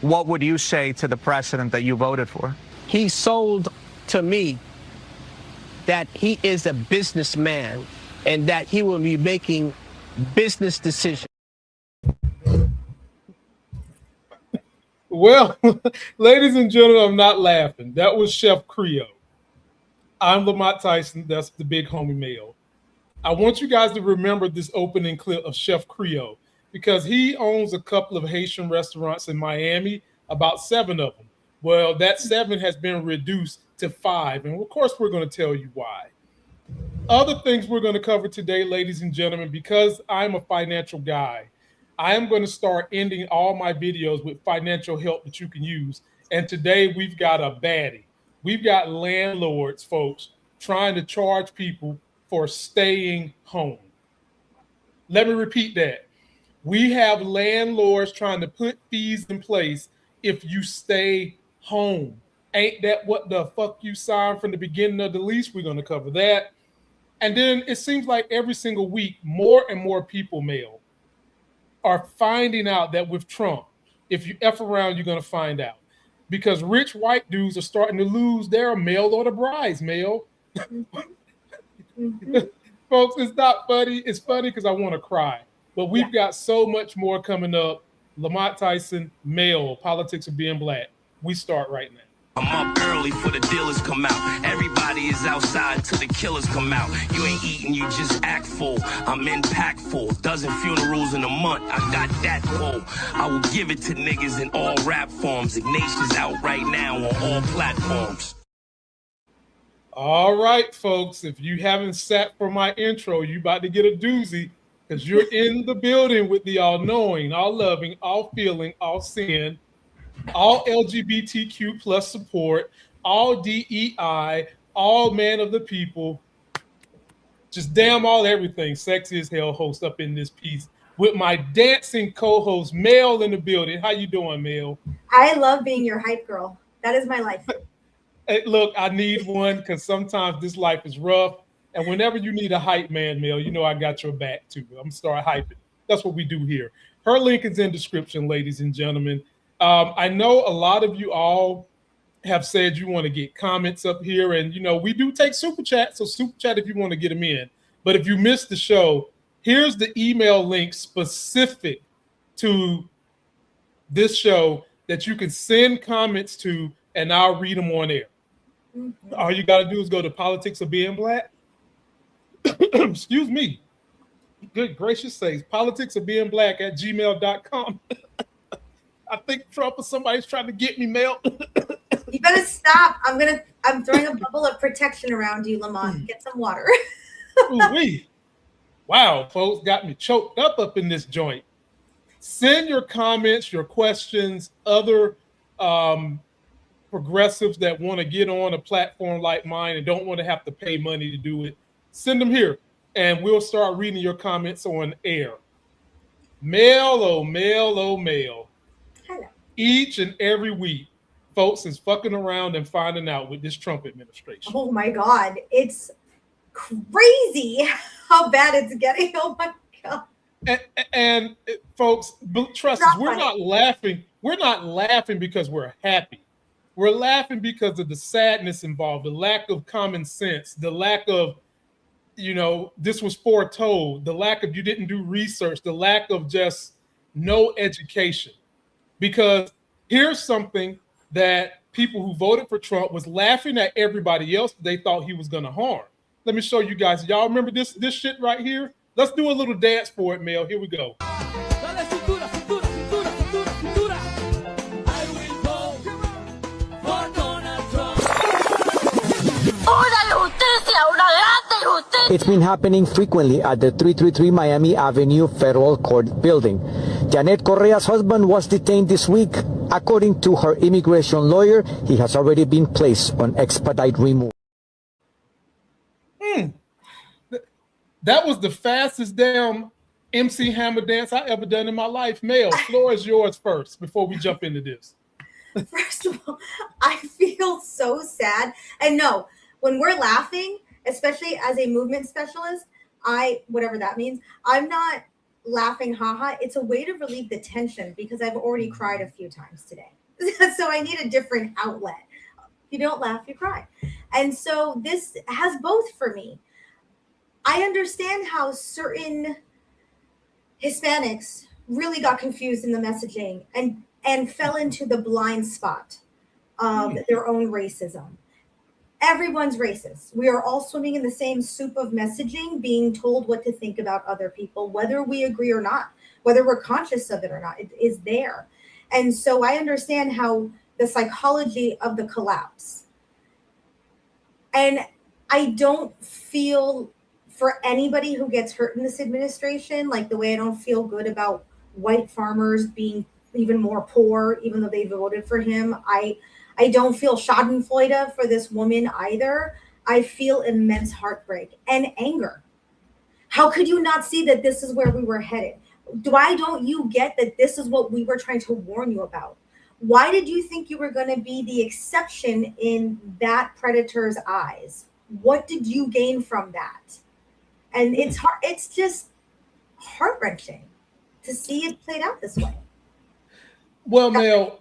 what would you say to the president that you voted for? He sold to me that he is a businessman and that he will be making business decisions. Well, ladies and gentlemen, I'm not laughing. That was Chef Creole. I'm Lamont Tyson. That's the big homie Mayo. I want you guys to remember this opening clip of Chef Creole because he owns a couple of Haitian restaurants in Miami, about 7 of them. Well, that 7 has been reduced to 5. And of course, we're going to tell you why. Other things we're going to cover today, ladies and gentlemen, because I'm a financial guy, I am going to start ending all my videos with financial help that you can use. And today we've got a baddie. We've got landlords, folks, trying to charge people for staying home. Let me repeat that. We have landlords trying to put fees in place if you stay home. Ain't that what the fuck you signed from the beginning of the lease? We're going to cover that. And then it seems like every single week, more and more people, Mail, are finding out that with Trump, if you F around, you're going to find out. Because rich white dudes are starting to lose their mail order brides, Mail. Folks, it's not funny. It's funny because I want to cry. But we've got so much more coming up. Lamont Tyson, Mayo, Politics of Being Black. We start right now. I'm up early for the dealers come out. Everybody is outside till the killers come out. You ain't eating, you just act full. I'm impactful. Dozen funerals in a month. I got that full. I will give it to niggas in all rap forms. Ignatius out right now on all platforms. All right, folks. If you haven't sat for my intro, you about to get a doozy because you're in the building with the all-knowing, all-loving, all-feeling, all-seeing, all LGBTQ plus support, all DEI, all man of the people, just damn all everything, sexy as hell host up in this piece with my dancing co-host, Mel, in the building. How you doing, Mel? I love being your hype girl. That is my life. Hey, look, I need one because sometimes this life is rough. And whenever you need a hype man, Mel, you know I got your back too. I'm going to start hyping. That's what we do here. Her link is in description, ladies and gentlemen. I know a lot of you all have said you want to get comments up here. And, you know, we do take super chat. So super chat if you want to get them in. But if you missed the show, here's the email link specific to this show that you can send comments to, and I'll read them on air. Mm-hmm. All you got to do is go to Politics of Being Black. Excuse me. Good gracious sakes. Politics of Being Black at gmail.com. I think Trump or somebody's trying to get me, Mel. You better stop. I'm throwing a bubble of protection around you, Lamont. Get some water. Ooh-wee. Wow, folks, got me choked up in this joint. Send your comments, your questions, other progressives that want to get on a platform like mine and don't want to have to pay money to do it. Send them here, and we'll start reading your comments on air. Mail, oh, mail, oh, mail. Hello. Each and every week, folks is fucking around and finding out with this Trump administration. Oh, my God. It's crazy how bad it's getting. Oh, my God. And folks, trust us, we're not laughing. We're not laughing because we're happy. We're laughing because of the sadness involved, the lack of common sense, the lack of, you know, this was foretold, the lack of you didn't do research, the lack of just no education. Because here's something that people who voted for Trump was laughing at everybody else they thought he was going to harm. Let me show you guys. Y'all remember this shit right here? Let's do a little dance for it, Mel. Here we go. It's been happening frequently at the 333 Miami Avenue Federal Court building. Janet Correa's husband was detained this week. According to her immigration lawyer, he has already been placed on expedite removal. That was the fastest damn MC Hammer dance I ever done in my life. Mel, floor is yours first before we jump into this. First of all, I feel so sad. And no, when we're laughing, especially as a movement specialist, whatever that means, I'm not laughing haha. It's a way to relieve the tension because I've already cried a few times today. So I need a different outlet. You don't laugh, you cry. And so this has both for me. I understand how certain Hispanics really got confused in the messaging and fell into the blind spot of their own racism. Everyone's racist. We are all swimming in the same soup of messaging, being told what to think about other people, whether we agree or not, whether we're conscious of it or not. It is there. And so I understand how the psychology of the collapse. And I don't feel for anybody who gets hurt in this administration, like the way I don't feel good about white farmers being even more poor, even though they voted for him. I don't feel schadenfreude for this woman either. I feel immense heartbreak and anger. How could you not see that this is where we were headed? Why don't you get that this is what we were trying to warn you about? Why did you think you were going to be the exception in that predator's eyes? What did you gain from that? And it's just heart-wrenching to see it played out this way. Well, Mayo,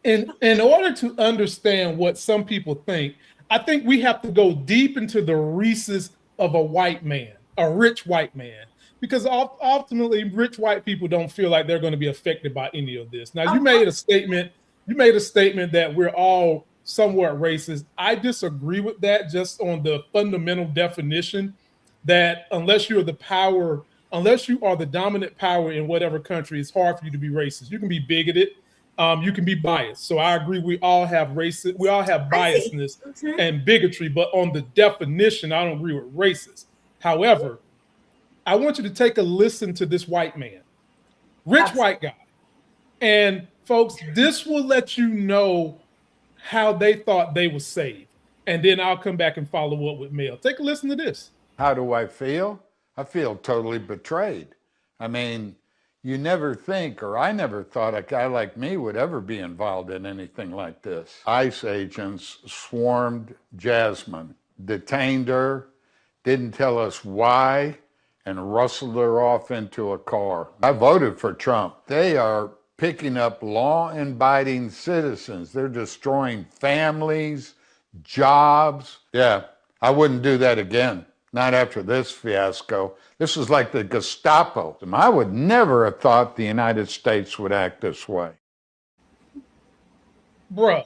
in order to understand what some people think, I think we have to go deep into the recesses of a white man, a rich white man, because ultimately rich white people don't feel like they're going to be affected by any of this. Now, you made a statement that we're all somewhat racist. I disagree with that just on the fundamental definition that unless you are the dominant power in whatever country, it's hard for you to be racist. You can be bigoted, you can be biased. So I agree, we all have biasness and bigotry, but on the definition, I don't agree with racist. However, I want you to take a listen to this white man, rich white guy. And folks, this will let you know how they thought they were saved. And then I'll come back and follow up with Mayo. Take a listen to this. How do I feel? I feel totally betrayed. I mean, you never think, or I never thought a guy like me would ever be involved in anything like this. ICE agents swarmed Jasmine, detained her, didn't tell us why, and rustled her off into a car. I voted for Trump. They are picking up law-abiding citizens. They're destroying families, jobs. Yeah, I wouldn't do that again. Not after this fiasco. This is like the Gestapo. I would never have thought the United States would act this way. Bruh,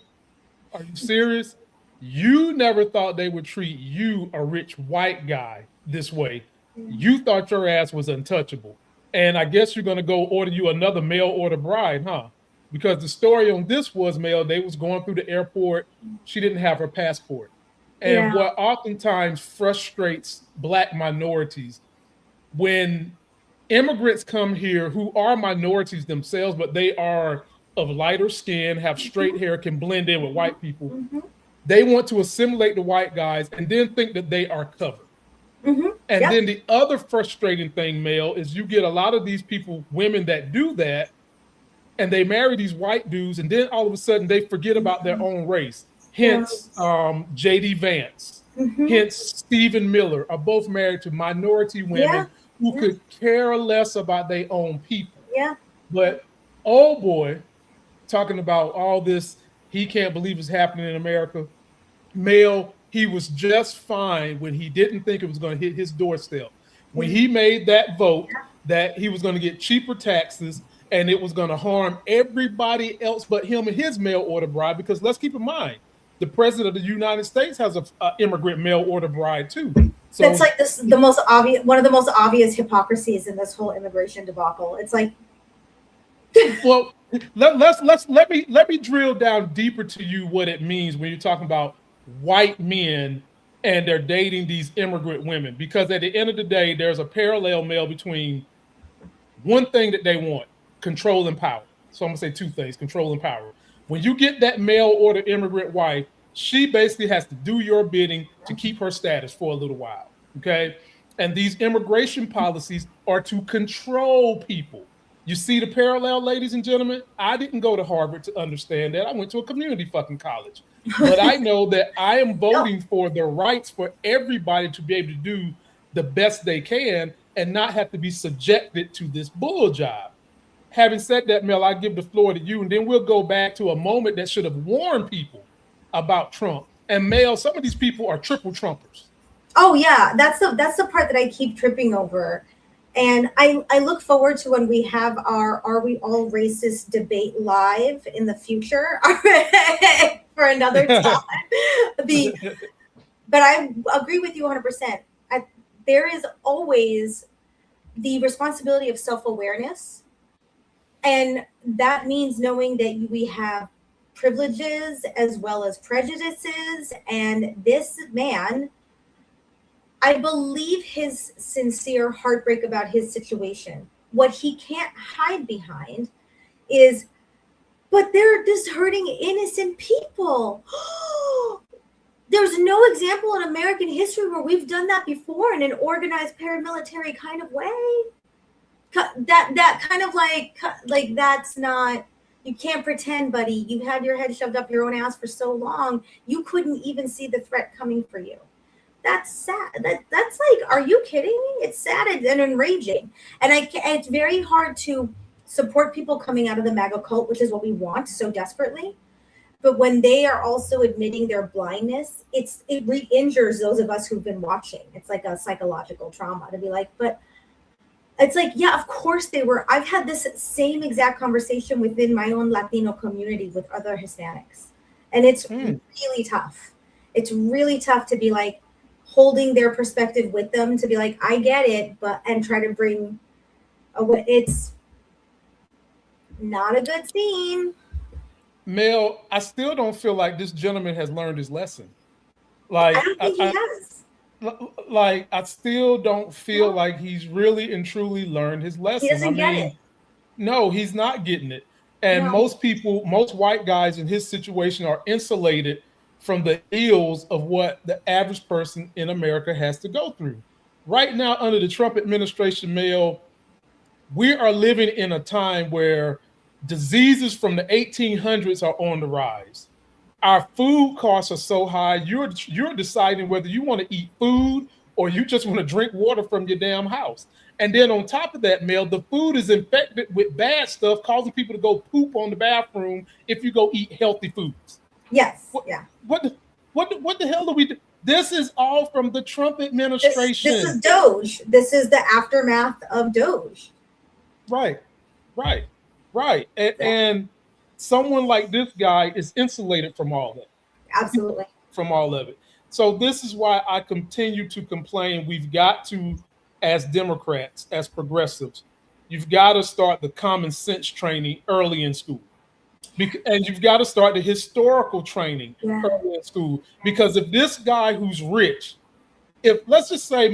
are you serious? You never thought they would treat you, a rich white guy, this way. You thought your ass was untouchable. And I guess you're going to go order you another mail order bride, huh? Because the story on this was, Mail, they was going through the airport. She didn't have her passport. And what oftentimes frustrates Black minorities, when immigrants come here who are minorities themselves, but they are of lighter skin, have straight hair, can blend in with white people, they want to assimilate the white guys and then think that they are covered. And then the other frustrating thing, Mail, is you get a lot of these people, women that do that, and they marry these white dudes, and then all of a sudden they forget about their own race. Hence, J.D. Vance, hence Stephen Miller are both married to minority women who could care less about their own people. But oh boy, talking about all this, he can't believe it's happening in America. Mail, he was just fine when he didn't think it was going to hit his doorstep. When he made that vote that he was going to get cheaper taxes and it was going to harm everybody else but him and his mail order bride, because let's keep in mind, the president of the United States has an immigrant mail order bride too. So that's like the most obvious, one of the most obvious hypocrisies in this whole immigration debacle. It's like, well, let me drill down deeper to you what it means when you're talking about white men and they're dating these immigrant women, because at the end of the day, there's a parallel mail between one thing that they want, control and power. So I'm gonna say two things, control and power. When you get that mail order immigrant wife, she basically has to do your bidding to keep her status for a little while, okay? And these immigration policies are to control people. You see the parallel, ladies and gentlemen? I didn't go to Harvard to understand that. I went to a community fucking college. But I know that I am voting for the rights for everybody to be able to do the best they can. and not have to be subjected to this bull job. Having said that, Mel, I give the floor to you, and then we'll go back to a moment that should have warned people about Trump. And Mel, some of these people are triple Trumpers. Oh yeah, that's the part that I keep tripping over. And I look forward to when we have our Are We All Racist debate live in the future for another time. But I agree with you 100%. There is always the responsibility of self-awareness. And that means knowing that we have privileges as well as prejudices. And this man, I believe his sincere heartbreak about his situation. What he can't hide behind is, but they're just hurting innocent people. There's no example in American history where we've done that before in an organized paramilitary kind of way. That kind of like that's not, you can't pretend, buddy. You've had your head shoved up your own ass for so long, you couldn't even see the threat coming for you. That's sad. That's like, are you kidding me? It's sad and enraging. And it's very hard to support people coming out of the MAGA cult, which is what we want so desperately. But when they are also admitting their blindness, it re-injures those of us who've been watching. It's like a psychological trauma to be like, but it's like, yeah, of course they were. I've had this same exact conversation within my own Latino community with other Hispanics. And it's really tough. It's really tough to be like, holding their perspective with them, to be like, I get it, and try to bring it's not a good scene. Mel, I still don't feel like this gentleman has learned his lesson. Like, I don't think he has. Like, I still don't feel like he's really and truly learned his lesson. He doesn't get it. No, he's not getting it. And most white guys in his situation are insulated from the ills of what the average person in America has to go through. Right now, under the Trump administration, Mel, we are living in a time where diseases from the 1800s are on the rise. Our food costs are so high, you're deciding whether you want to eat food or you just want to drink water from your damn house. And then on top of that, Mel, the food is infected with bad stuff, causing people to go poop on the bathroom if you go eat healthy foods. Yes. What the hell do we do? This is all from the Trump administration. This is Doge. This is the aftermath of Doge. Right. And someone like this guy is insulated from all that. Absolutely. From all of it. So this is why I continue to complain. We've got to, as Democrats, as progressives, you've got to start the common sense training early in school. And you've got to start the historical training early in school. Because if this guy who's rich, let's just say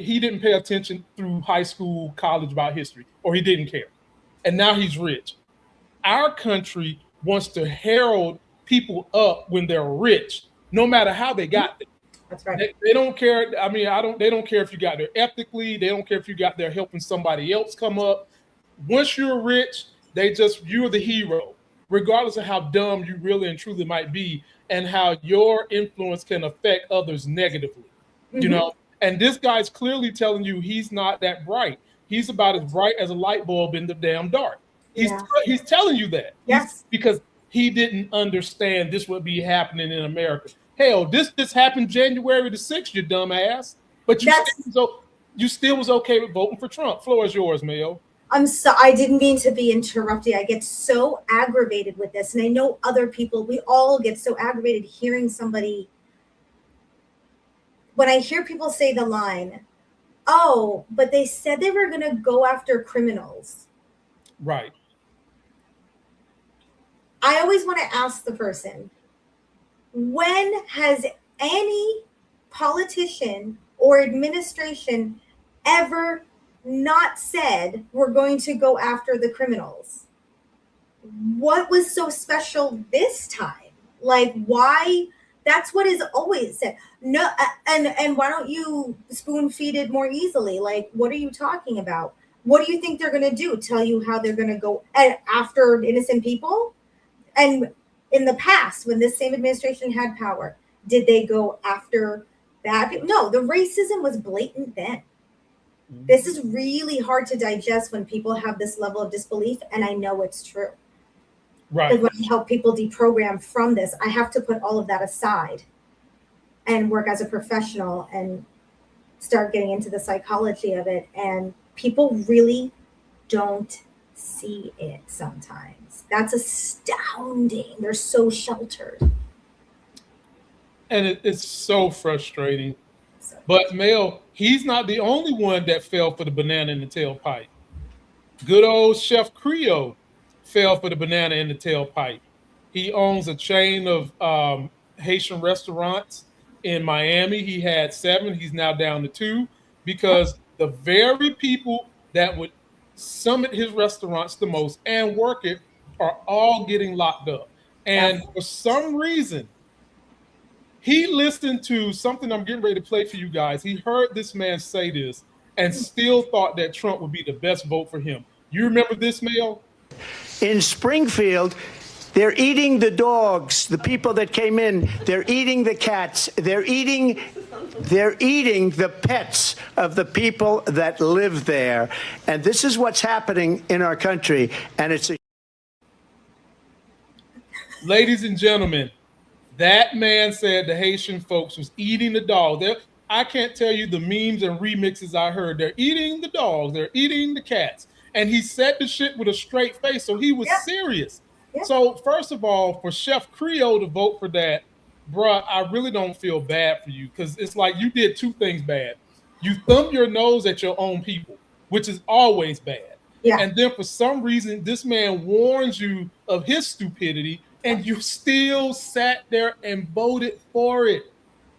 he didn't pay attention through high school, college about history, or he didn't care, and now he's rich. Our country wants to herald people up when they're rich, no matter how they got there. That's right. They don't care. I mean, they don't care if you got there ethically. They don't care if you got there helping somebody else come up. Once you're rich, you're the hero, regardless of how dumb you really and truly might be, and how your influence can affect others negatively. You know, and this guy's clearly telling you he's not that bright. He's about as bright as a light bulb in the damn dark. He's telling you that. Yes. Because he didn't understand this would be happening in America. Hell, this happened January the 6th, you dumbass. But you still was okay with voting for Trump. Floor is yours, Mayo. I didn't mean to be interrupting. I get so aggravated with this. And I know other people, we all get so aggravated hearing somebody. When I hear people say the line, oh, but they said they were going to go after criminals. Right. I always want to ask the person, when has any politician or administration ever not said we're going to go after the criminals? What was so special this time? Like, why? That's what is always said. No, and why don't you spoon feed it more easily? Like, what are you talking about? What do you think they're going to do? Tell you how they're going to go after innocent people? And in the past, when this same administration had power, did they go after bad people? No, the racism was blatant then. This is really hard to digest when people have this level of disbelief, and I know it's true. Right. Because when I help people deprogram from this, I have to put all of that aside and work as a professional and start getting into the psychology of it. And people really don't see it sometimes. That's astounding. They're so sheltered. And it's so frustrating. But Mayo, he's not the only one that fell for the banana in the tailpipe. Good old Chef Creole fell for the banana in the tailpipe. He owns a chain of Haitian restaurants in Miami. He had 7. He's now down to 2 because the very people that would summit his restaurants the most and work it are all getting locked up. And for some reason, he listened to something I'm getting ready to play for you guys. He heard this man say this and still thought that Trump would be the best vote for him. You remember this, Mayo? In Springfield, they're eating the dogs, the people that came in. They're eating the cats. They're eating the pets of the people that live there. And this is what's happening in our country. And it's a... Ladies and gentlemen, that man said the Haitian folks was eating the dog. I can't tell you the memes and remixes I heard. They're eating the dogs. They're eating the cats. And he said the shit with a straight face. So he was serious. So first of all, for Chef Creole to vote for that, bruh, I really don't feel bad for you because it's like you did 2 things bad. You thumb your nose at your own people, which is always bad. Yeah. And then for some reason, this man warns you of his stupidity and you still sat there and voted for it.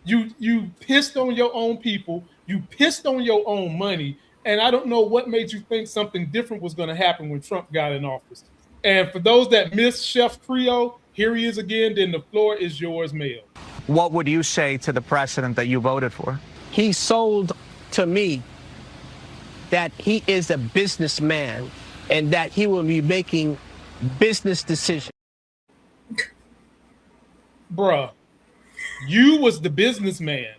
You pissed on your own people. You pissed on your own money. And I don't know what made you think something different was going to happen when Trump got in office. And for those that missed Chef Creole, here he is again. Then the floor is yours, Mayo. What would you say to the president that you voted for? He sold to me that he is a businessman and that he will be making business decisions. Bruh, you was the businessman,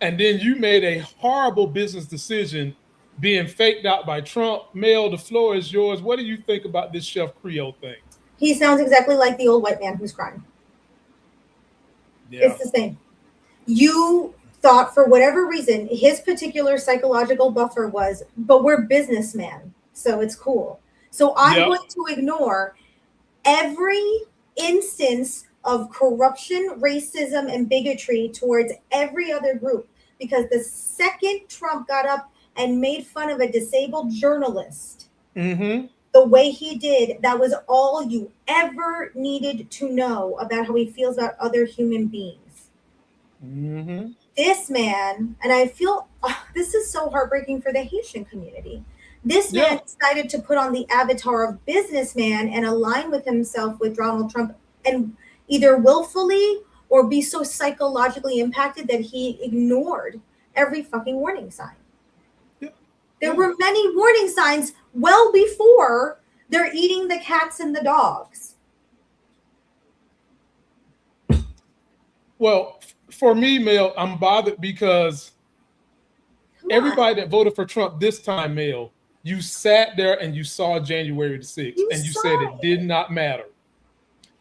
and then you made a horrible business decision being faked out by Trump. Mayo, the floor is yours. What do you think about this Chef Creole thing? He sounds exactly like the old white man who's crying. Yeah. It's the same. You thought for whatever reason, his particular psychological buffer was, but we're businessmen, so it's cool. So I'm going to ignore every instance of corruption, racism, and bigotry towards every other group. Because the second Trump got up and made fun of a disabled journalist, the way he did, that was all you ever needed to know about how he feels about other human beings. This man, and I feel this is so heartbreaking for the Haitian community. This man decided to put on the avatar of businessman and align with himself with Donald Trump and either willfully or be so psychologically impacted that he ignored every fucking warning sign. There were many warning signs well before they're eating the cats and the dogs. Well, for me, Mel, I'm bothered because everybody that voted for Trump this time, Mel, you sat there and you saw January the 6th and you said it did not matter.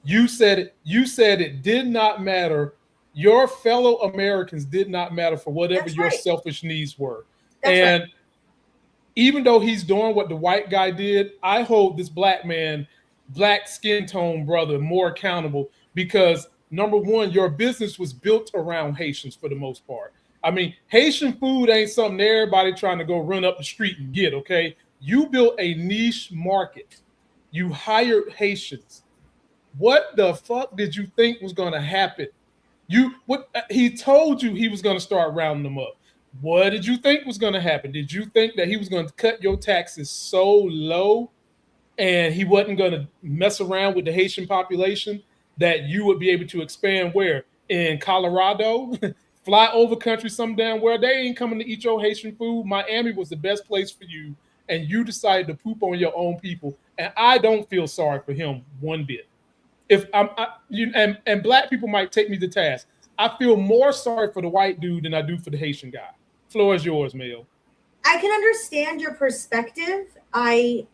You said it did not matter. Your fellow Americans did not matter for whatever your selfish needs were. And even though he's doing what the white guy did, I hold this black man, black skin tone brother more accountable because number one, your business was built around Haitians for the most part. I mean, Haitian food ain't something everybody trying to go run up the street and get, okay? You built a niche market. You hired Haitians. What the fuck did you think was going to happen? He told you he was going to start rounding them up. What did you think was going to happen? Did you think that he was going to cut your taxes so low and he wasn't going to mess around with the Haitian population that you would be able to expand where? In Colorado? Fly over country some damn where. They ain't coming to eat your Haitian food. Miami was the best place for you, and you decided to poop on your own people. And I don't feel sorry for him one bit. If and black people might take me to task. I feel more sorry for the white dude than I do for the Haitian guy. Floor is yours, Mayo. I can understand your perspective. I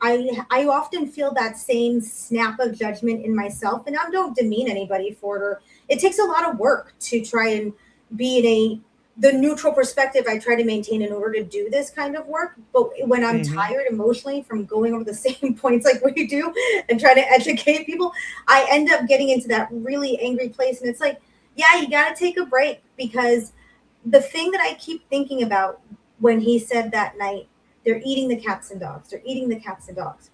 often feel that same snap of judgment in myself, and I don't demean anybody for it. Or it takes a lot of work to try and be in the neutral perspective I try to maintain in order to do this kind of work. But when I'm tired emotionally from going over the same points like we do and trying to educate people, I end up getting into that really angry place. And it's like, yeah, you got to take a break, because the thing that I keep thinking about when he said that night, they're eating the cats and dogs. They're eating the cats and dogs.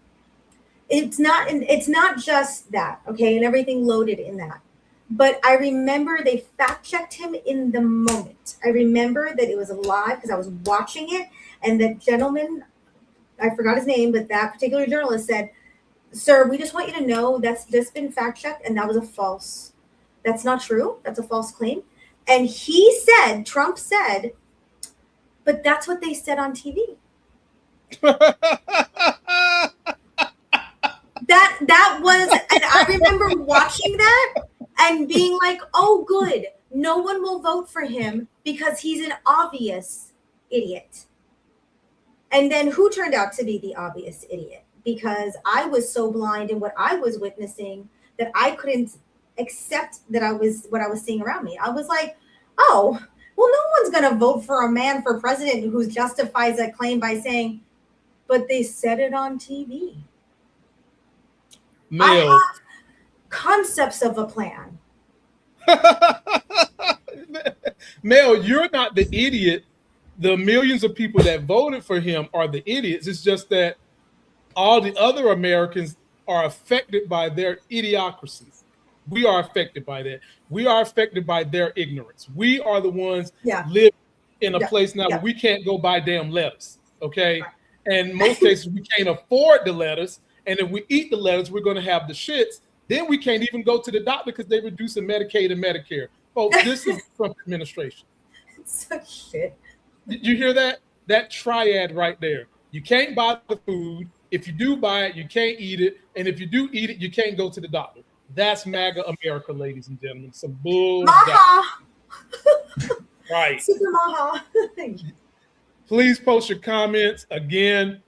It's not just that, okay, and everything loaded in that. But I remember they fact checked him in the moment. I remember that it was live because I was watching it, and that gentleman, I forgot his name, but that particular journalist said, "Sir, we just want you to know that's just been fact checked, and that was that's not true. That's a false claim." And Trump said, "But that's what they said on TV." That was, and I remember watching that and being like, "Oh, good. No one will vote for him because he's an obvious idiot." And then who turned out to be the obvious idiot? Because I was so blind in what I was witnessing that I couldn't accept that what I was seeing around me. I was like, "Oh, well, no one's going to vote for a man for president who justifies that claim by saying, but they said it on TV." Mayo. I have concepts of a plan. Mel, you're not the idiot. The millions of people that voted for him are the idiots. It's just that all the other Americans are affected by their idiocracy. We are affected by that. We are affected by their ignorance. We are the ones live in a place now where we can't go buy damn lettuce, okay? Right. And in most cases, we can't afford the lettuce. And if we eat the lettuce, we're going to have the shits. Then we can't even go to the doctor because they're reducing Medicaid and Medicare. Folks, this is the Trump administration. It's such shit. Did you hear that? That triad right there. You can't buy the food. If you do buy it, you can't eat it. And if you do eat it, you can't go to the doctor. That's MAGA America, ladies and gentlemen. Some bull. Maha. Right. Super Maha. Please post your comments. Again,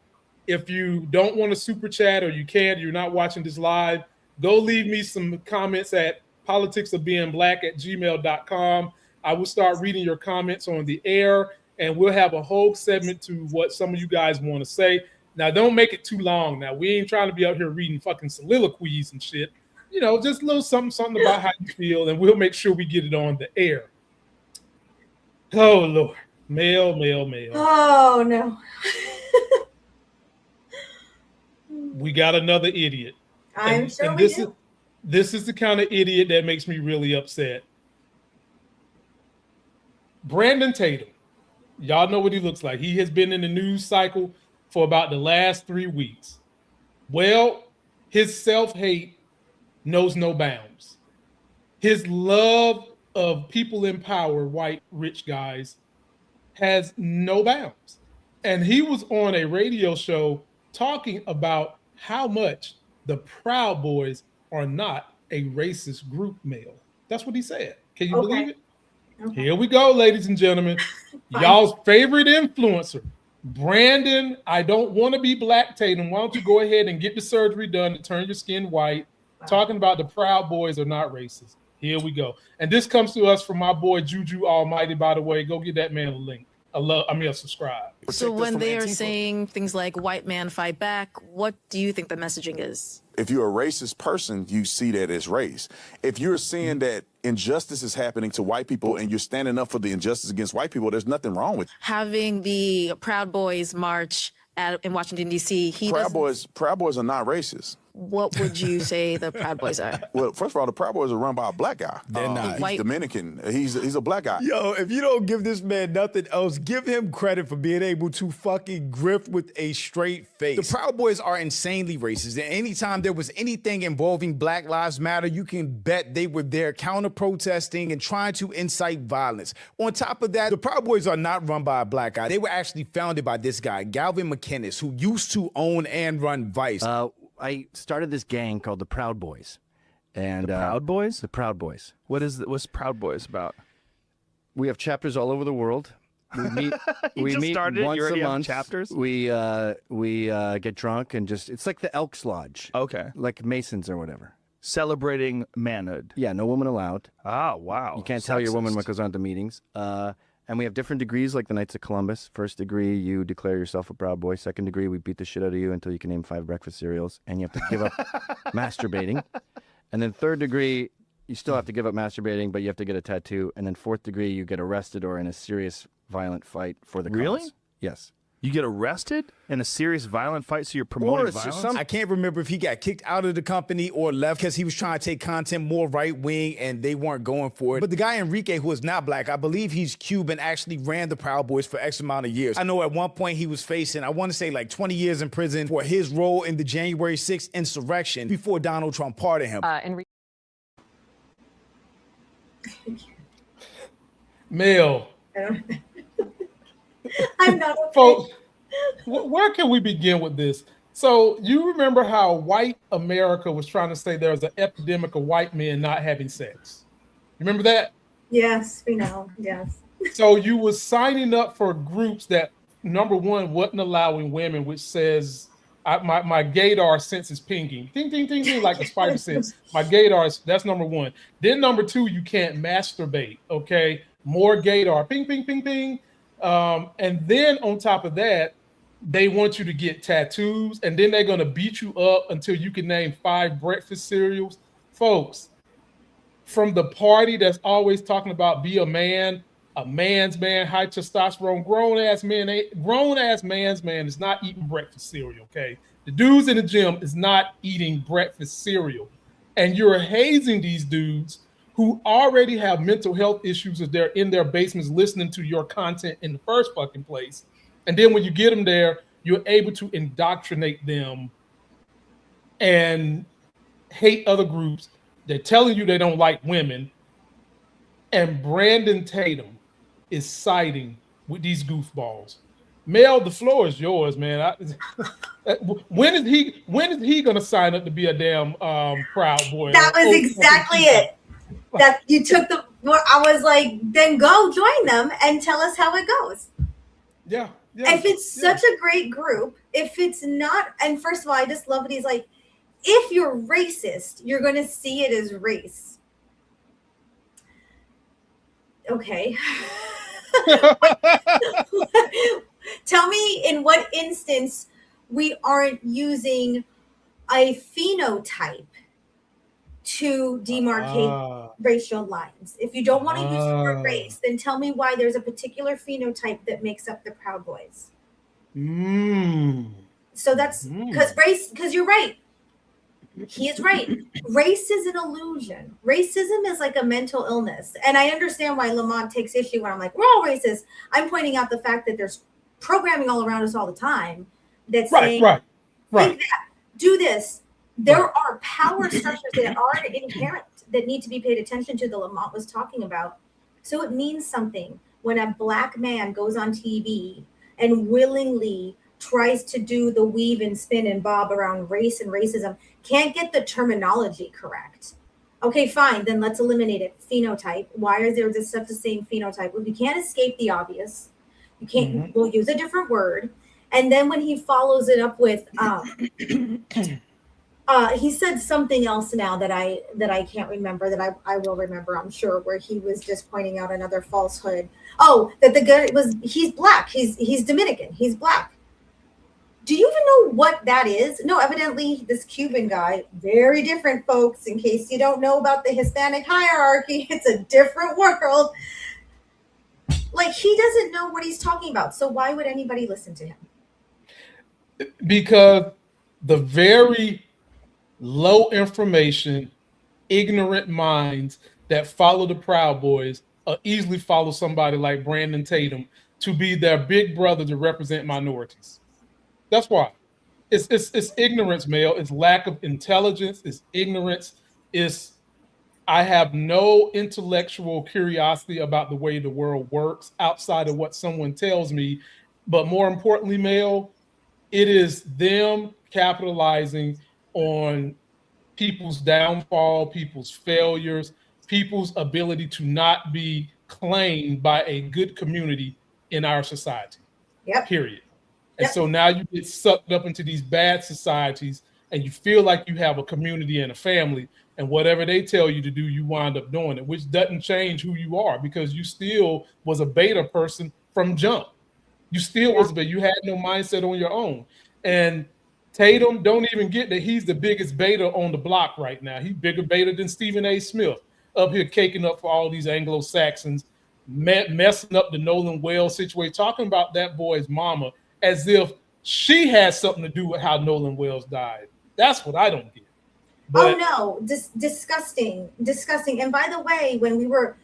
if you don't want to super chat or you're not watching this live, go leave me some comments at politicsofbeingblack@gmail.com. I will start reading your comments on the air, and we'll have a whole segment to what some of you guys want to say. Now, don't make it too long. Now, we ain't trying to be out here reading fucking soliloquies and shit. You know, just a little something about how you feel, and we'll make sure we get it on the air. Oh, Lord. Mail. Oh, no. We got another idiot. I'm sure we do. This is the kind of idiot that makes me really upset. Brandon Tatum. Y'all know what he looks like. He has been in the news cycle for about the last 3 weeks. Well, his self-hate knows no bounds. His love of people in power, white, rich guys, has no bounds. And he was on a radio show talking about how much the Proud Boys are not a racist group, Mail. That's what he said. Can you believe it? Okay. Here we go, ladies and gentlemen. Y'all's favorite influencer, Brandon, I don't want to be black Tatum. Why don't you go ahead and get the surgery done to turn your skin white? Wow. Talking about the Proud Boys are not racist. Here we go. And this comes to us from my boy Juju Almighty, by the way. Go get that man a link. A subscribe. So when they are saying things like white man fight back, what do you think the messaging is? If you're a racist person, you see that as race. If you're seeing that injustice is happening to white people and you're standing up for the injustice against white people, there's nothing wrong with it. Having the Proud Boys march in Washington, D.C. Proud Boys are not racist. What would you say the Proud Boys are? Well, first of all, the Proud Boys are run by a black guy. They're not. He's Dominican. He's a black guy. Yo, if you don't give this man nothing else, give him credit for being able to fucking grift with a straight face. The Proud Boys are insanely racist. And anytime there was anything involving Black Lives Matter, you can bet they were there counter-protesting and trying to incite violence. On top of that, the Proud Boys are not run by a black guy. They were actually founded by this guy, Galvin McInnes, who used to own and run Vice. I started this gang called the Proud Boys. And the Proud Boys? The Proud Boys. What's Proud Boys about? We have chapters all over the world. We meet. You we just meet started? You once already a have month. chapters? We get drunk and it's like the Elks Lodge. Okay. Like Masons or whatever. Celebrating manhood. Yeah, no woman allowed. Ah, wow. You can't tell your woman what goes on at the meetings. And we have different degrees, like the Knights of Columbus. First degree, you declare yourself a proud boy. Second degree, we beat the shit out of you until you can name 5 breakfast cereals, and you have to give up masturbating. And then third degree, you still have to give up masturbating, but you have to get a tattoo. And then fourth degree, you get arrested or in a serious violent fight for the cause. Really? Yes. You get arrested in a serious violent fight, so you're promoting violence? I can't remember if he got kicked out of the company or left because he was trying to take content more right-wing and they weren't going for it. But the guy Enrique, who is not black, I believe he's Cuban, actually ran the Proud Boys for X amount of years. I know at one point he was facing, I want to say like 20 years in prison for his role in the January 6th insurrection before Donald Trump pardoned him. Mayo. I'm not okay. Folks, where can we begin with this? So you remember how white America was trying to say there was an epidemic of white men not having sex. Remember that? Yes, we know. Yes. So you was signing up for groups that, number one, wasn't allowing women, which says my gaydar sense is pinging. Ding, ding, ding, ding, like a spider sense. My gaydar, that's number one. Then number two, you can't masturbate, okay? More gaydar, ping, ping, ping, ping. And then on top of that, they want you to get tattoos, and then they're going to beat you up until you can name 5 breakfast cereals. Folks, from the party that's always talking about be a man's man, high testosterone, grown-ass man's man is not eating breakfast cereal, okay? The dudes in the gym is not eating breakfast cereal. And you're hazing these dudes who already have mental health issues if they're in their basements listening to your content in the first fucking place. And then when you get them there, you're able to indoctrinate them and hate other groups. They're telling you they don't like women. And Brandon Tatum is siding with these goofballs. Mel, the floor is yours, man. When is he going to sign up to be a damn Proud Boy? That was exactly it. That you took the. I was like, then go join them and tell us how it goes. Yeah. If it's such a great group, if it's not, and first of all, I just love that he's like, if you're racist, you're going to see it as race. Okay. Tell me in what instance we aren't using a phenotype to demarcate racial lines. If you don't want to use the word race, then tell me why there's a particular phenotype that makes up the Proud Boys. So that's because you're right. He is right. Race is an illusion. Racism is like a mental illness. And I understand why Lamont takes issue when I'm like, we're all racist. I'm pointing out the fact that there's programming all around us all the time that's saying, think that, do this. There are power structures that are inherent that need to be paid attention to that Lamont was talking about. So it means something when a black man goes on TV and willingly tries to do the weave and spin and bob around race and racism, can't get the terminology correct. Okay, fine, then let's eliminate it. Phenotype. Why is there just such the same phenotype? Well, you can't escape the obvious. You can't, we'll use a different word. And then when he follows it up with, he said something else now that I can't remember, that I will remember, I'm sure, where he was just pointing out another falsehood. Oh, that the guy he's black. He's Dominican. He's black. Do you even know what that is? No, evidently this Cuban guy, very different, folks, in case you don't know about the Hispanic hierarchy, it's a different world. Like, he doesn't know what he's talking about. So why would anybody listen to him? Because the very low information, ignorant minds that follow the Proud Boys easily follow somebody like Brandon Tatum to be their big brother to represent minorities. That's why. It's ignorance, Mel. It's lack of intelligence. It's ignorance. I have no intellectual curiosity about the way the world works outside of what someone tells me. But more importantly, Mel, it is them capitalizing on people's downfall, people's failures, people's ability to not be claimed by a good community in our society. Yep. Period. And so now you get sucked up into these bad societies and you feel like you have a community and a family, and whatever they tell you to do, you wind up doing it, which doesn't change who you are because you still was a beta person from jump. You still was a beta. You had no mindset on your own. And Tatum, don't even get that he's the biggest beta on the block right now. He's bigger beta than Stephen A. Smith, up here caking up for all these Anglo-Saxons, messing up the Nolan Wells situation, talking about that boy's mama as if she has something to do with how Nolan Wells died. That's what I don't get. But, oh no, disgusting. And by the way, when we were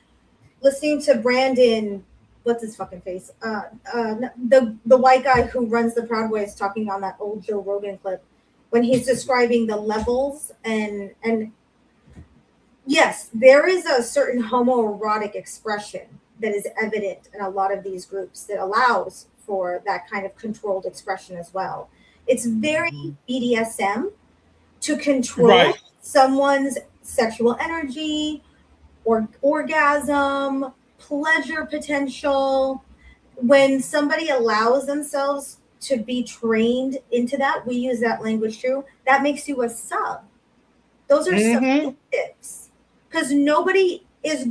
listening to Brandon, what's his fucking face? The white guy who runs the Proud Boys talking on that old Joe Rogan clip, when he's describing the levels and yes, there is a certain homoerotic expression that is evident in a lot of these groups that allows for that kind of controlled expression as well. It's very BDSM to control someone's sexual energy or orgasm, pleasure potential. When somebody allows themselves to be trained into that, we use that language too, that makes you a sub. Those are subjectives. Because nobody is,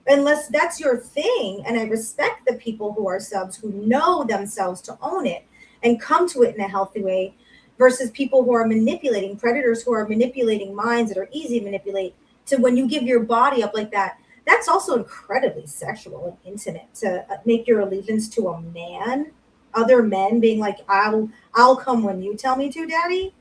unless that's your thing, and I respect the people who are subs who know themselves to own it and come to it in a healthy way, versus people who are manipulating, predators who are manipulating minds that are easy to manipulate. To when you give your body up like that, that's also incredibly sexual and intimate, to make your allegiance to a man, other men being like, I'll come when you tell me to, daddy.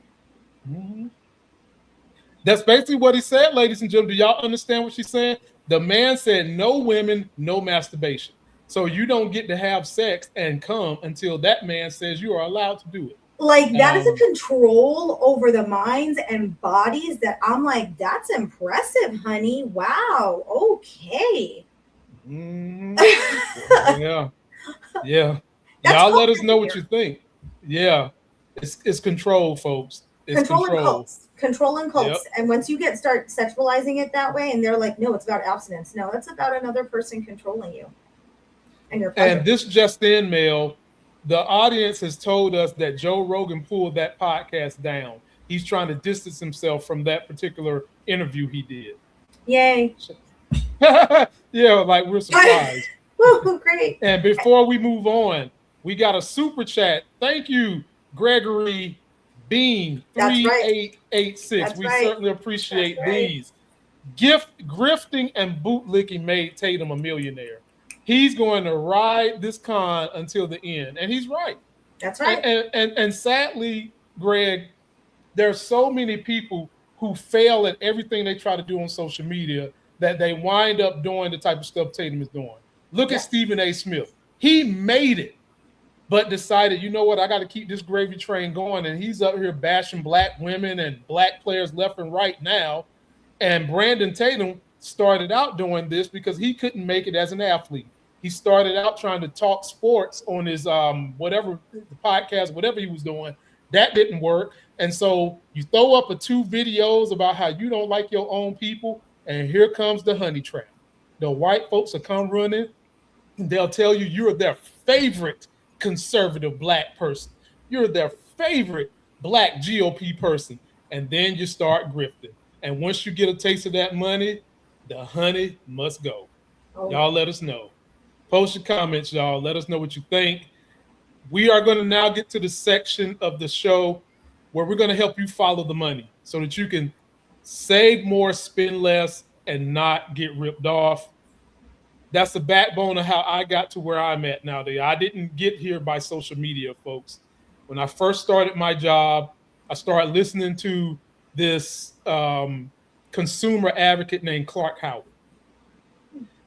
That's basically what he said, ladies and gentlemen. Do y'all understand what she's saying? The man said, no women, no masturbation. So you don't get to have sex and come until that man says you are allowed to do it. Like, that is a control over the minds and bodies that I'm like, that's impressive, honey. Wow. Okay. Yeah. Y'all let us know what you think. Yeah. It's control, folks. It's control. Controlling cults. And once you start sexualizing it that way, and they're like, no, it's about abstinence. No, it's about another person controlling you. And your pleasure. And this just in, Mel, the audience has told us that Joe Rogan pulled that podcast down. He's trying to distance himself from that particular interview he did. Yay. Yeah, like we're surprised. Woo, great. And before we move on, we got a super chat. Thank you, Gregory Bean 3886. We certainly appreciate these. Grifting and bootlicking made Tatum a millionaire. He's going to ride this con until the end. And he's right. That's right. And sadly, Greg, there's so many people who fail at everything they try to do on social media that they wind up doing the type of stuff Tatum is doing. Look at Stephen A. Smith. He made it, but decided, you know what, I got to keep this gravy train going. And he's up here bashing black women and black players left and right now. And Brandon Tatum started out doing this because he couldn't make it as an athlete. He started out trying to talk sports on his whatever the podcast, whatever he was doing. That didn't work. And so you throw up 2 videos about how you don't like your own people, and here comes the honey trap. The white folks will come running, and they'll tell you you're their favorite conservative black person. You're their favorite black GOP person. And then you start grifting. And once you get a taste of that money, the honey must go. Y'all let us know. Post your comments, y'all. Let us know what you think. We are going to now get to the section of the show where we're going to help you follow the money so that you can save more, spend less, and not get ripped off. That's the backbone of how I got to where I'm at nowadays. I didn't get here by social media, folks. When I first started my job, I started listening to this consumer advocate named Clark Howard.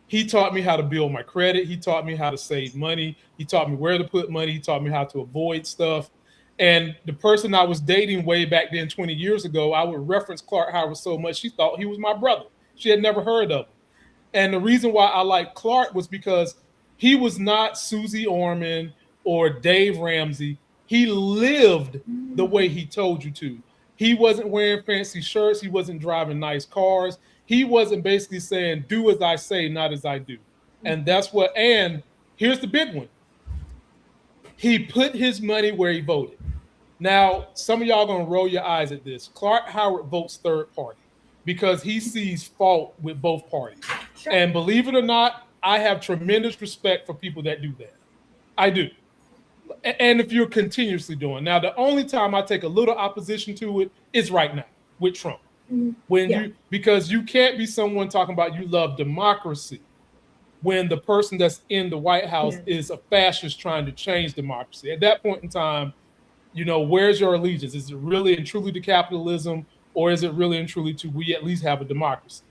He taught me how to build my credit. He taught me how to save money. He taught me where to put money. He taught me how to avoid stuff. And the person I was dating way back then, 20 years ago, I would reference Clark Howard so much, she thought he was my brother. She had never heard of him. And the reason why I liked Clark was because he was not Susie Orman or Dave Ramsey. He lived the way he told you to. He wasn't wearing fancy shirts. He wasn't driving nice cars. He wasn't basically saying, do as I say, not as I do. And that's what, and here's the big one. He put his money where he voted. Now, some of y'all going to roll your eyes at this. Clark Howard votes third party because he sees fault with both parties. Sure. And believe it or not, I have tremendous respect for people that do that. I do. And if you're continuously doing. Now, the only time I take a little opposition to it is right now with Trump. Because you can't be someone talking about you love democracy when the person that's in the White House is a fascist trying to change democracy. At that point in time, you know, where's your allegiance? Is it really and truly to capitalism, or is it really and truly to we at least have a democracy?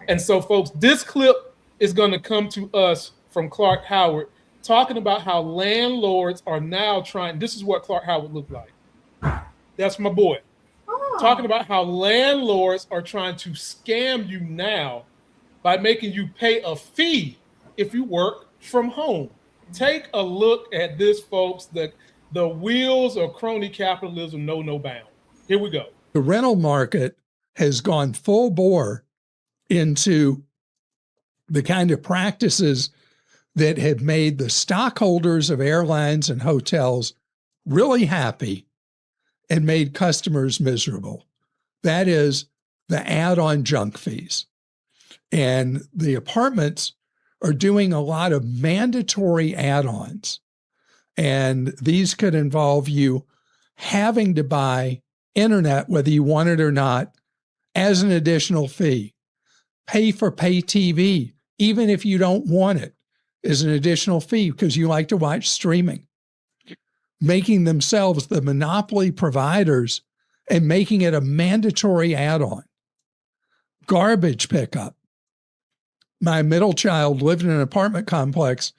And so, folks, this clip is going to come to us from Clark Howard talking about how landlords are now trying. This is what Clark Howard looked like. That's my boy. Talking about how landlords are trying to scam you now by making you pay a fee if you work from home. Take a look at this, folks. The wheels of crony capitalism know no bound. Here we go. The rental market has gone full bore into the kind of practices that have made the stockholders of airlines and hotels really happy and made customers miserable. That is the add-on junk fees. And the apartments are doing a lot of mandatory add-ons. And these could involve you having to buy internet, whether you want it or not, as an additional fee. Pay for pay TV, even if you don't want it, is an additional fee because you like to watch streaming. Making themselves the monopoly providers and making it a mandatory add-on. Garbage pickup. My middle child lived in an apartment complex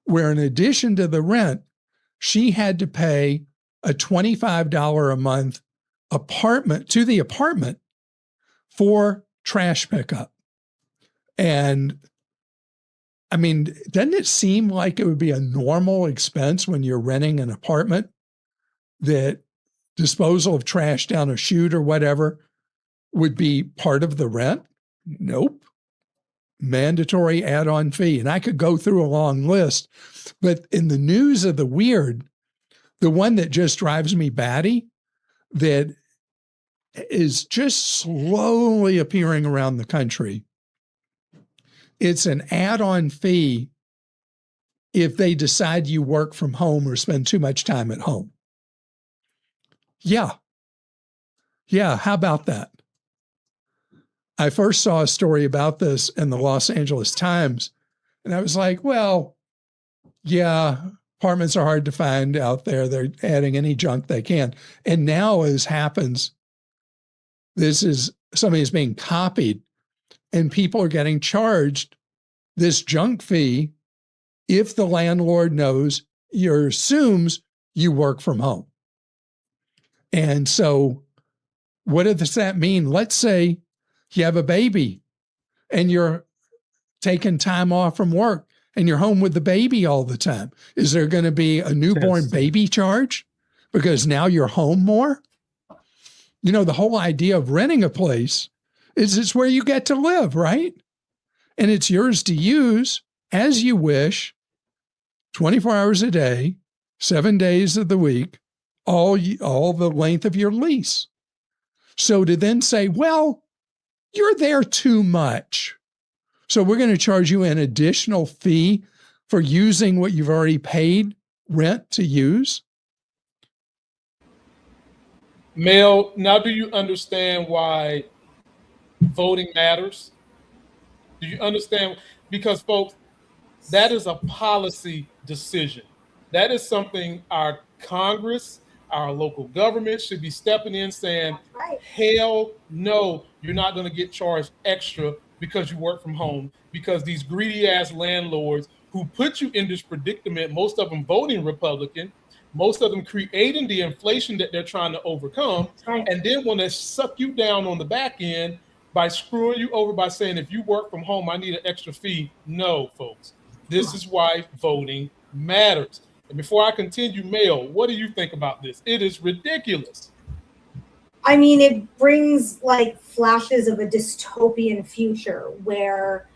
where, in addition to the rent, she had to pay a $25 a month apartment for trash pickup. And I mean, doesn't it seem like it would be a normal expense when you're renting an apartment that disposal of trash down a chute or whatever would be part of the rent? Nope. Mandatory add-on fee. And I could go through a long list, but in the news of the weird, the one that just drives me batty, that is just slowly appearing around the country, it's an add-on fee if they decide you work from home or spend too much time at home. Yeah. How about that? I first saw a story about this in the Los Angeles Times, and I was like, well, yeah, apartments are hard to find out there. They're adding any junk they can. And now, as happens, somebody is being copied, and people are getting charged this junk fee if the landlord knows or assumes you work from home. And so what does that mean? Let's say you have a baby and you're taking time off from work and you're home with the baby all the time. Is there going to be a newborn baby charge because now you're home more? You know, the whole idea of renting a place is it's where you get to live, right? And it's yours to use as you wish, 24 hours a day, 7 days of the week, all the length of your lease. So to then say, well, you're there too much, so we're going to charge you an additional fee for using what you've already paid rent to use. Mel, now do you understand why voting matters? Do you understand? Because, folks, that is a policy decision. That is something our Congress, our local government should be stepping in saying, hell no, you're not going to get charged extra because you work from home, because these greedy ass landlords who put you in this predicament, most of them voting Republican, most of them creating the inflation that they're trying to overcome, and then want to suck you down on the back end by screwing you over by saying, if you work from home, I need an extra fee. No, folks, this is why voting matters. And before I continue, Mayo, what do you think about this? It is ridiculous. I mean, it brings like flashes of a dystopian future where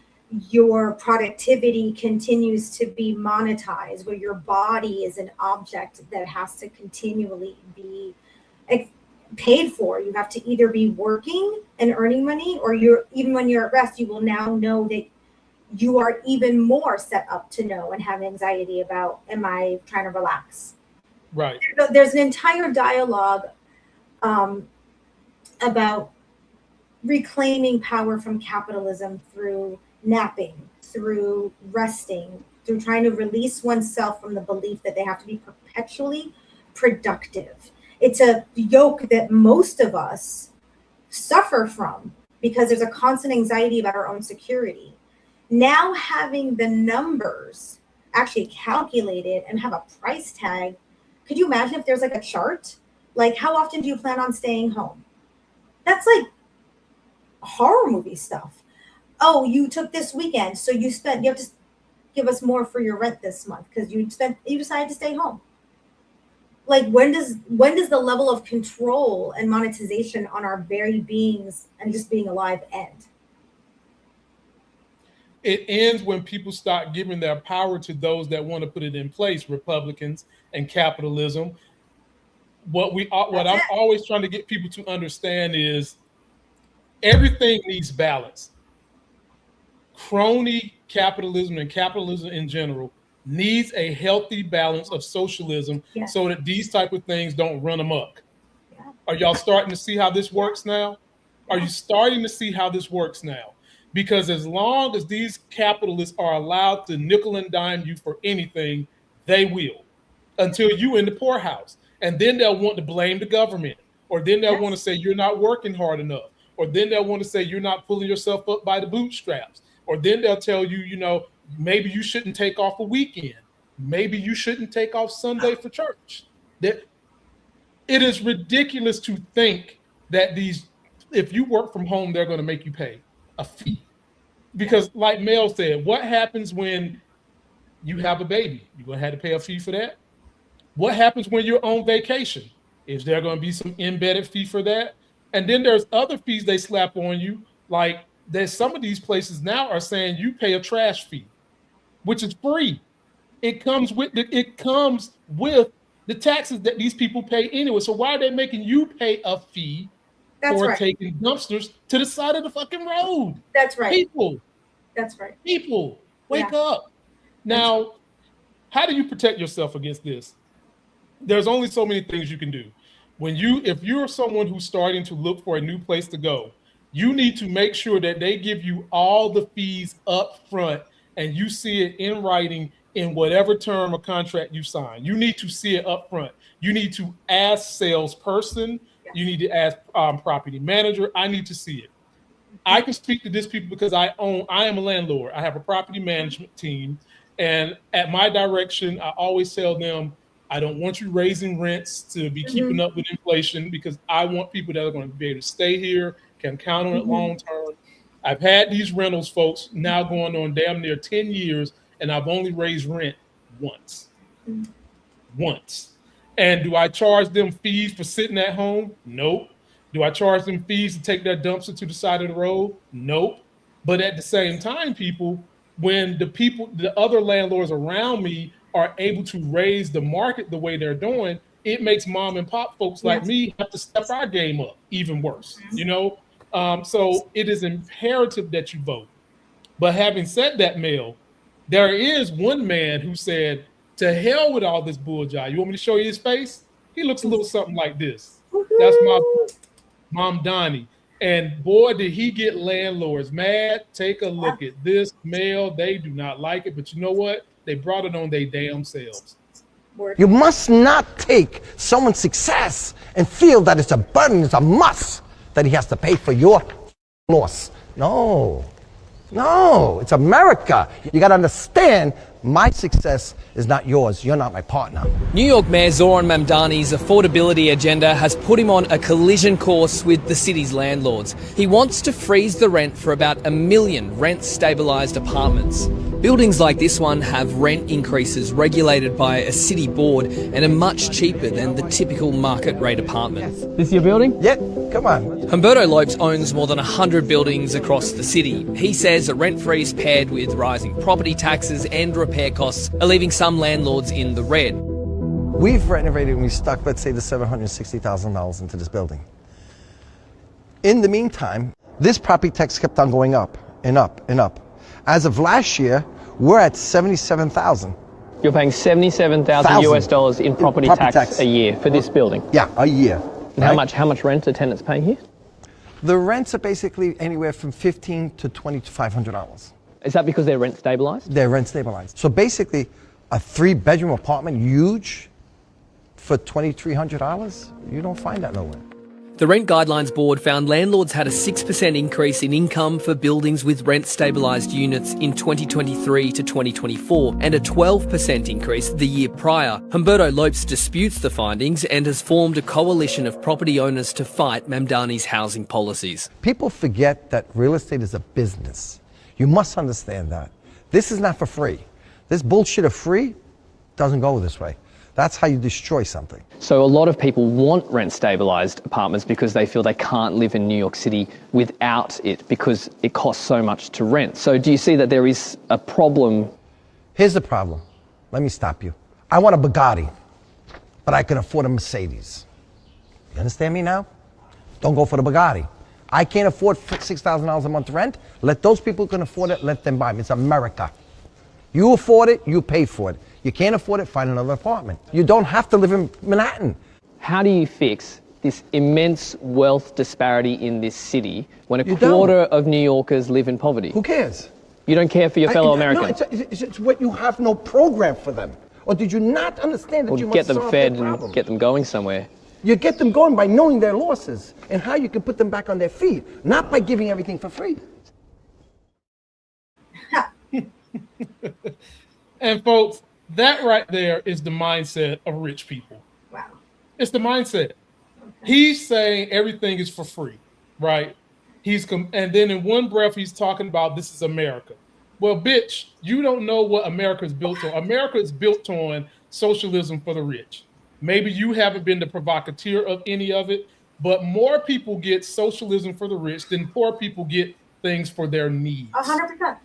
your productivity continues to be monetized, where your body is an object that has to continually be paid for. You have to either be working and earning money, or even when you're at rest, you will now know that you are even more set up to know and have anxiety about, am I trying to relax? Right. There's an entire dialogue about reclaiming power from capitalism through napping, through resting, through trying to release oneself from the belief that they have to be perpetually productive. It's a yoke that most of us suffer from because there's a constant anxiety about our own security. Now having the numbers actually calculated and have a price tag, could you imagine if there's like a chart? Like, how often do you plan on staying home? That's like horror movie stuff. Oh, you took this weekend, so you have to give us more for your rent this month because you decided to stay home. Like, when does the level of control and monetization on our very beings and just being alive end? It ends when people start giving their power to those that want to put it in place, Republicans and capitalism. What I'm always trying to get people to understand is everything needs balance. Crony capitalism and capitalism in general needs a healthy balance of socialism so that these type of things don't run amok. Yeah. Are y'all starting to see how this works now? Are you starting to see how this works now? Because as long as these capitalists are allowed to nickel and dime you for anything, they will, until you in the poorhouse. And then they'll want to blame the government, or then they'll want to say you're not working hard enough, or then they'll want to say you're not pulling yourself up by the bootstraps, or then they'll tell you, maybe you shouldn't take off a weekend. Maybe you shouldn't take off Sunday for church. That it is ridiculous to think that if you work from home, they're going to make you pay a fee. Because like Mel said, what happens when you have a baby? You're going to have to pay a fee for that? What happens when you're on vacation? Is there going to be some embedded fee for that? And then there's other fees they slap on you. Like there's some of these places now are saying you pay a trash fee, which is free. It comes with the taxes that these people pay anyway. So why are they making you pay a fee for taking dumpsters to the side of the fucking road? That's right. People. That's right. People, wake up. Now, how do you protect yourself against this? There's only so many things you can do. If you're someone who's starting to look for a new place to go, you need to make sure that they give you all the fees up front and you see it in writing in whatever term or contract you sign. You need to see it up front. You need to ask salesperson. You need to ask property manager. I need to see it. I can speak to this people because I am a landlord. I have a property management team. And at my direction, I always tell them, I don't want you raising rents to be keeping up with inflation because I want people that are going to be able to stay here, can count on it long term. I've had these rentals, folks, now going on damn near 10 years, and I've only raised rent once. Once. And do I charge them fees for sitting at home? Nope. Do I charge them fees to take that dumpster to the side of the road? Nope. But at the same time, people, when the other landlords around me are able to raise the market the way they're doing, it makes mom and pop folks like me have to step our game up even worse, So it is imperative that you vote. But having said that, Mel, there is one man who said, to hell with all this bull jive. You want me to show you his face? He looks a little something like this. That's my mom, Donnie. And boy, did he get landlords mad. Take a look at this, Mel. They do not like it. But you know what? They brought it on their damn selves. You must not take someone's success and feel that it's a burden, it's a must that he has to pay for your loss. No, it's America. You got to understand My success is not yours. You're not my partner. New York Mayor Zoran Mamdani's affordability agenda has put him on a collision course with the city's landlords. He wants to freeze the rent for about 1 million rent-stabilised apartments. Buildings like this one have rent increases regulated by a city board and are much cheaper than the typical market rate apartment. This your building? Yeah, come on. Humberto Lopes owns more than 100 buildings across the city. He says a rent freeze paired with rising property taxes and repair costs are leaving some landlords in the red. We've renovated and we stuck, let's say, the $760,000 into this building. In the meantime, this property tax kept on going up and up and up. As of last year, we're at $77,000. You're paying $77,000 US dollars in property tax a year for this building? Yeah, a year. And how much rent are tenants paying here? The rents are basically anywhere from $1,500 to $2,000 to $500. Is that because they're rent stabilized? They're rent stabilized. So basically, a 3-bedroom apartment, huge, for $2,300, you don't find that nowhere. The Rent Guidelines Board found landlords had a 6% increase in income for buildings with rent-stabilised units in 2023 to 2024 and a 12% increase the year prior. Humberto Lopes disputes the findings and has formed a coalition of property owners to fight Mamdani's housing policies. People forget that real estate is a business. You must understand that. This is not for free. This bullshit of free doesn't go this way. That's how you destroy something. So a lot of people want rent-stabilized apartments because they feel they can't live in New York City without it because it costs so much to rent. So do you see that there is a problem? Here's the problem. Let me stop you. I want a Bugatti, but I can afford a Mercedes. You understand me now? Don't go for the Bugatti. I can't afford $6,000 a month rent. Let those people who can afford it, let them buy them. It's America. You afford it, you pay for it. You can't afford it, find another apartment. You don't have to live in Manhattan. How do you fix this immense wealth disparity in this city when a quarter of New Yorkers live in poverty? Who cares? You don't care for your fellow Americans? No, it's what you have no program for them. Or did you not understand that you must get them solve fed their problems? and get them going somewhere. You get them going by knowing their losses and how you can put them back on their feet, not by giving everything for free. And folks, that right there is the mindset of rich people. Wow. It's the mindset. He's saying everything is for free, right? And then in one breath, he's talking about this is America. Well, bitch, you don't know what America is built on. America is built on socialism for the rich. Maybe you haven't been the provocateur of any of it, but more people get socialism for the rich than poor people get things for their needs. 100%.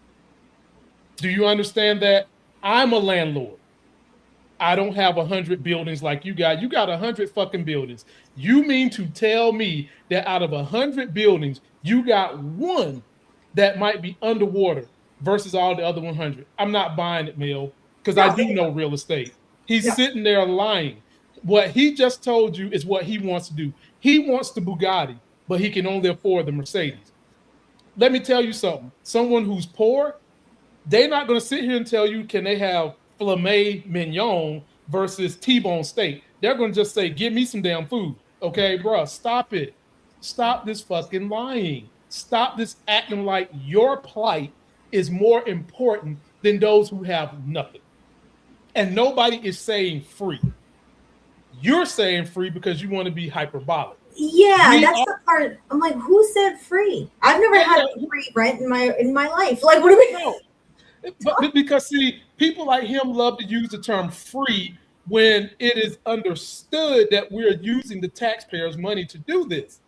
Do you understand that? I'm a landlord. I don't have 100 buildings like you got. You got 100 fucking buildings. You mean to tell me that out of 100 buildings, you got one that might be underwater versus all the other 100? I'm not buying it, Mayo, because I do know real estate. He's sitting there lying. What he just told you is what he wants to do. He wants the Bugatti, but he can only afford the Mercedes. Let me tell you something. Someone who's poor, they're not going to sit here and tell you, can they have filet mignon versus T-bone steak? They're going to just say, give me some damn food. Okay, bro, stop it. Stop this fucking lying. Stop this acting like your plight is more important than those who have nothing. And nobody is saying free. You're saying free because you want to be hyperbolic. Yeah, that's the part. I'm like, who said free? I've never had free rent in my life. Like, what do we know? But because see, people like him love to use the term free when it is understood that we're using the taxpayers' money to do this.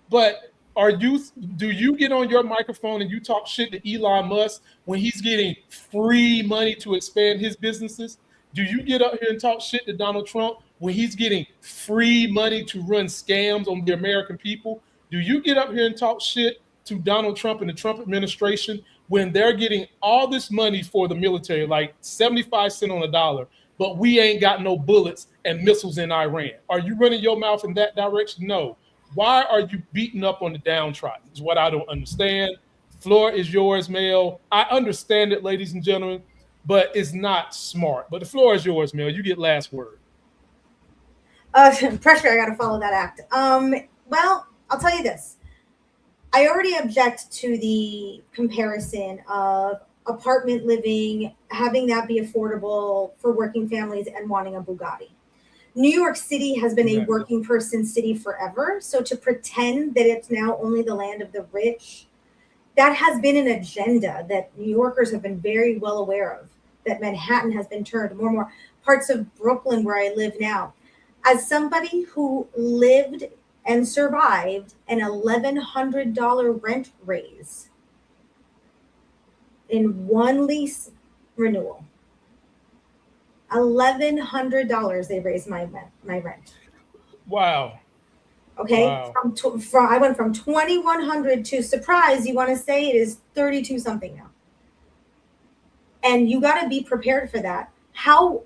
But do you get on your microphone and you talk shit to Elon Musk when he's getting free money to expand his businesses? Do you get up here and talk shit to Donald Trump when he's getting free money to run scams on the American people? Do you get up here and talk shit to Donald Trump and the Trump administration when they're getting all this money for the military, like 75 cents on a dollar, but we ain't got no bullets and missiles in Iran? Are you running your mouth in that direction? No. Why are you beating up on the downtrodden is what I don't understand. Floor is yours, Mayo. I understand it, ladies and gentlemen, but it's not smart. But the floor is yours, Mayo. You get last word. Pressure, I got to follow that act. Well, I'll tell you this. I already object to the comparison of apartment living, having that be affordable for working families and wanting a Bugatti. New York City has been a working person city forever. So to pretend that it's now only the land of the rich, that has been an agenda that New Yorkers have been very well aware of, that Manhattan has been turned more and more. Parts of Brooklyn where I live now. As somebody who lived and survived an $1,100 rent raise in one lease renewal, $1,100 they raised my rent. Wow. Okay, wow. From I went from 2,100 to, surprise, you want to say it is 32 something now. And you got to be prepared for that. How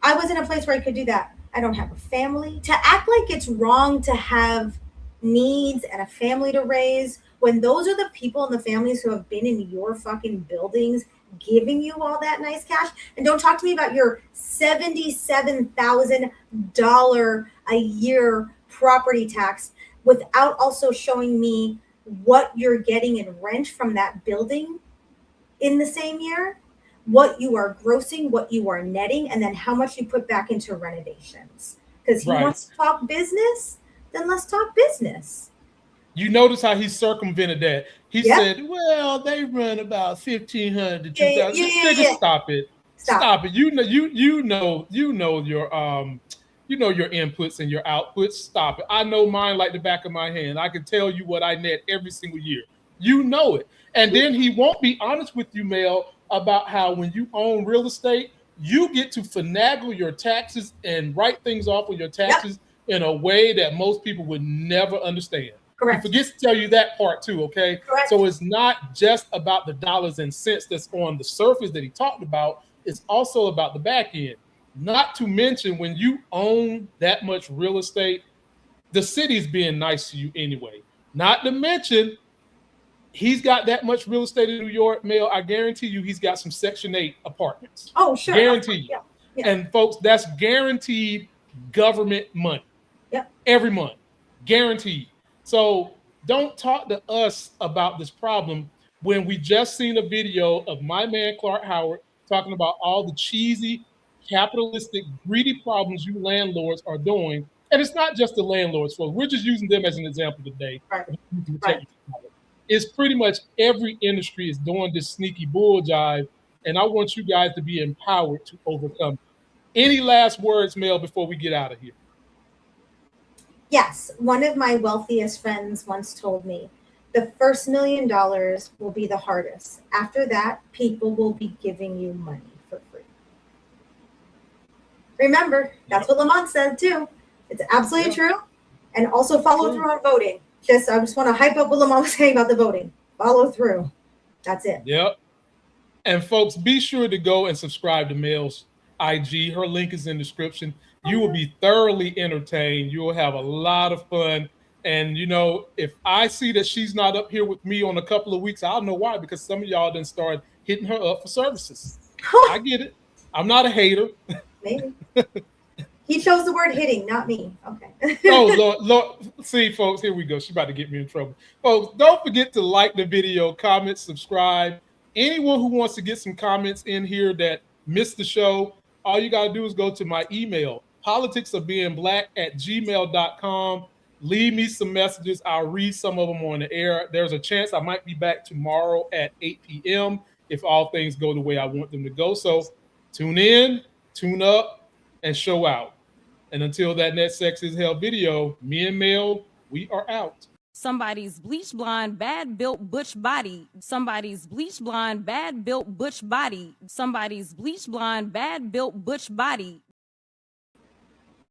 I was in a place where I could do that. I don't have a family. To act like it's wrong to have needs and a family to raise when those are the people and the families who have been in your fucking buildings giving you all that nice cash. And don't talk to me about your $77,000 a year property tax without also showing me what you're getting in rent from that building in the same year, what you are grossing, what you are netting, and then how much you put back into renovations. Because he wants to talk business, then let's talk business. You notice how he circumvented that. He said, well, they run about 1,500 to 2,000. Stop it. Stop it. You know your your inputs and your outputs. Stop it. I know mine like the back of my hand. I can tell you what I net every single year. You know it. And then he won't be honest with you, Mel, about how when you own real estate, you get to finagle your taxes and write things off with your taxes in a way that most people would never understand. Correct. He forgets to tell you that part too, okay? Correct. So it's not just about the dollars and cents that's on the surface that he talked about. It's also about the back end. Not to mention, when you own that much real estate, the city's being nice to you anyway. Not to mention, he's got that much real estate in New York, Mel. I guarantee you he's got some Section 8 apartments. Oh, sure. Guaranteed. Yeah. And folks, that's guaranteed government money. Yep. Every month. Guaranteed. So don't talk to us about this problem when we just seen a video of my man Clark Howard talking about all the cheesy, capitalistic, greedy problems you landlords are doing. And it's not just the landlords, folks. We're just using them as an example today. Right. It's pretty much every industry is doing this sneaky bull jive, and I want you guys to be empowered to overcome. Any last words, Mel, before we get out of here? Yes, one of my wealthiest friends once told me, the first $1 million will be the hardest. After that, people will be giving you money for free. Remember, that's what Lamont said too. It's absolutely true. And also follow through on voting. I just want to hype up what Lamont was saying about the voting. Follow through. That's it. Yep. And folks, be sure to go and subscribe to Mel's IG. Her link is in the description. You will be thoroughly entertained. You will have a lot of fun. And, you know, if I see that she's not up here with me on a couple of weeks, I'll know why, because some of y'all done started hitting her up for services. I get it. I'm not a hater. Maybe. He chose the word hitting, not me. Okay. Oh, Lord. See, folks, here we go. She's about to get me in trouble. Folks, don't forget to like the video, comment, subscribe. Anyone who wants to get some comments in here that missed the show, all you got to do is go to my email, politicsofbeingblack@gmail.com. Leave me some messages. I'll read some of them on the air. There's a chance I might be back tomorrow at 8 p.m. if all things go the way I want them to go. So tune in, tune up, and show out. And until that next Sex is Hell video, me and Mel, we are out. Somebody's bleach blonde, bad built butch body. Somebody's bleach blonde, bad built butch body. Somebody's bleach blonde, bad built butch body.